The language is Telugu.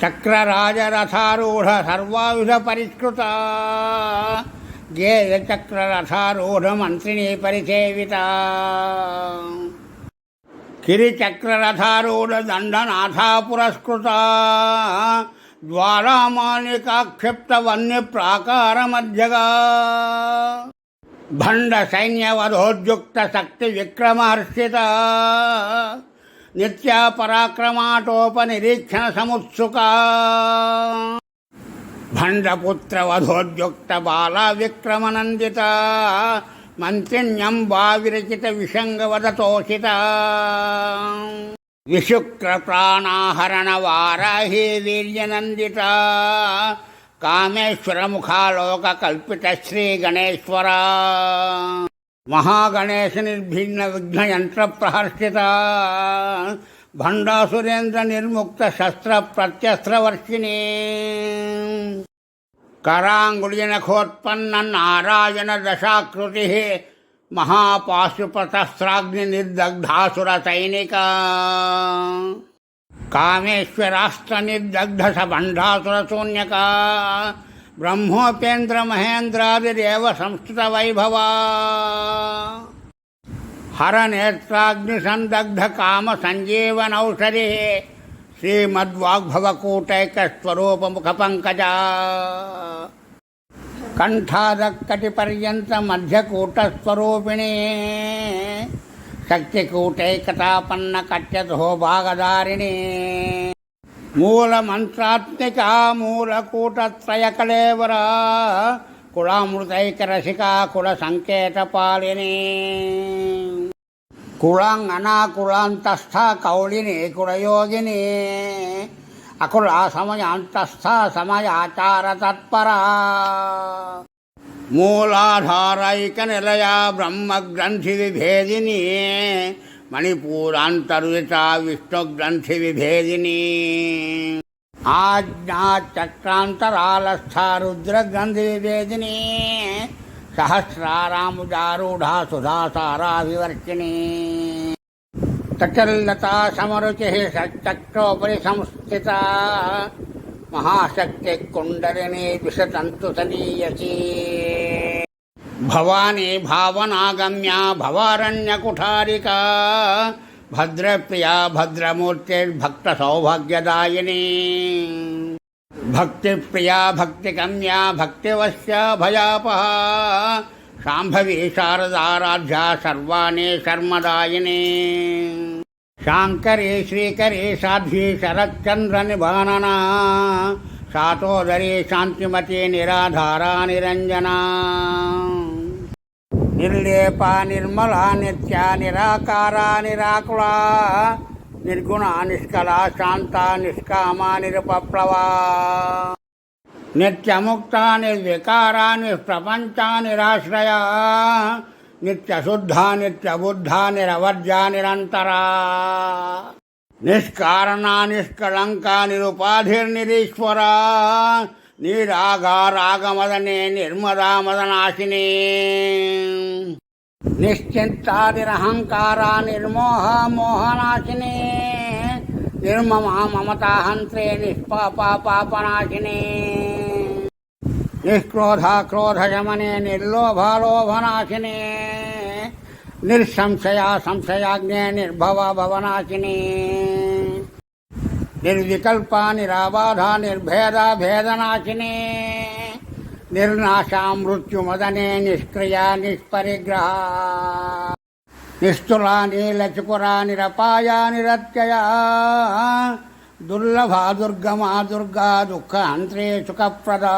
చక్రరాజరథారూఢ సర్వాయుధ పరిష్కృత గేయ చక్రరథారూఢ మంత్రిణీ పరిసేవిత కిరిచక్రరథారూఢ దండనాథా పురస్కృత జ్వాలామాలికాక్షిప్త వన్య ప్రాకార మధ్యగా భండ సైన్యవధోద్యుక్త శక్తి విక్రమహర్షిత నిత్యా పరాక్రమాటోపనిరీక్షణ సముత్సుక భండపుత్ర వధోద్యుక్త బాలా విక్రమనందిత మంత్రిణ్యంబా విరచిత విషంగవదతోషిత విశుక్ర ప్రాణాహరణ వారాహి వీర్యనందిత కామేశ్వర ముఖాలోక కల్పిత శ్రీ గణేశ్వర మహాగణేశ నిర్భిన్న విఘ్నయంత్ర ప్రహర్షిత భండాసురేంద్ర నిర్ముక్త శస్త్ర ప్రత్యస్త్రవర్షిణి కరాంగుళినఖోత్పన్న నారాయణ దశాకృతి మహాపాశుపతస్త్రాగ్ని నిర్దగ్ధాసుర సైనిక కామేశ్వరాస్త్ర నిర్దగ్ధ సబంధాసుర శూన్యక బ్రహ్మోపేంద్ర మహేంద్రాదిదేవ సంస్థిత వైభవ హరనేత్రాగ్ని సందగ్ధ కామ సంజీవనౌషధి శ్రీమద్వాగ్భవకూటైక స్వరూప ముఖ పంకజ కంఠాదక్కటి పర్యంత మధ్యకూటస్వరూపిణి శక్తికూటైకతాపన్న కట్యతో భాగధారిణి మూలమంత్రాత్మిక మూలకూటత్రయ కళేవర కుళామృతైక రసికా కుల సంకేతపాలిని కుళాంగనాకుళాంతస్థ కౌళిని కులయోగిని అకుల సమయాంతస్థ సమయాచార తత్పరా మూలాధారైక నిలయ బ్రహ్మగ్రంథి విభేదిని మణిపూరాంతర్విత విష్ణుగ్రంథి విభేదిని ఆజ్ఞాచక్రాంతరాలస్థ రుద్రగ్రంథి విభేదిని సహస్రారాముజారూఢా సుధాసారా వివర్చిని తచల్లతా సమరుచి సచక్రోపరి సంస్థిత మహాశక్తి కుండలిని విషతంతు సనీయసి భవానీ భావనాగమ్య భవారణ్యకుఠారిక భద్రప్రియా భద్రమూర్తిర్భక్త సౌభాగ్యదాయిని భక్తిప్రియా భక్తిగమ్యా భక్తివశ్య భయాపహ శాంభవి శారదారాధ్య సర్వాణి శర్మదాయిని శాంకరీ శ్రీకరీ సాధ్వి శరచ్చంద్ర నిభానన శాతోదరీ శాంతిమతి నిరాధారా నిరంజనా నిర్లేప నిర్మలా నిత్య నిరాకారా నిరాకులా నిర్గుణ నిష్కలా శాంత నిష్కామా నిరుపప్లవా నిత్యముక్త నిర్వికారా నిష్ప్రపంచా నిరాశ్రయా నిత్యశుద్ధా నిత్యబుద్ధా నిరవర్జా నిరంతరా నిష్కారణా నిష్కళంకా నిరుపాధిర్నిరీశ్వరా నిరాగారాగమదనే నిర్మదా మదనాశిని నిశ్చింతా నిరహంకారా నిర్మోహ మోహనాశిని నిర్మమా మమతాహంత్రే నిష్పాపా పాపనాశిని నిష్క్రోధా క్రోధశమనే నిర్లోభాలోభనాశిని నిర్సంశయా సంశయాగ్నే నిర్భవ భవనాశిని నిర్వికల్ప నిరాబాధ నిర్భేద భేదనాశిని నిర్నాశా మృత్యుమదనే నిష్క్రియా నిష్పరిగ్రహ నిస్తులా నీలచకురా నిరపాయా నిరత్యయా దుర్లభా దుర్గమా దుర్గా దుఃఖ అంత్రే సుఖప్రదా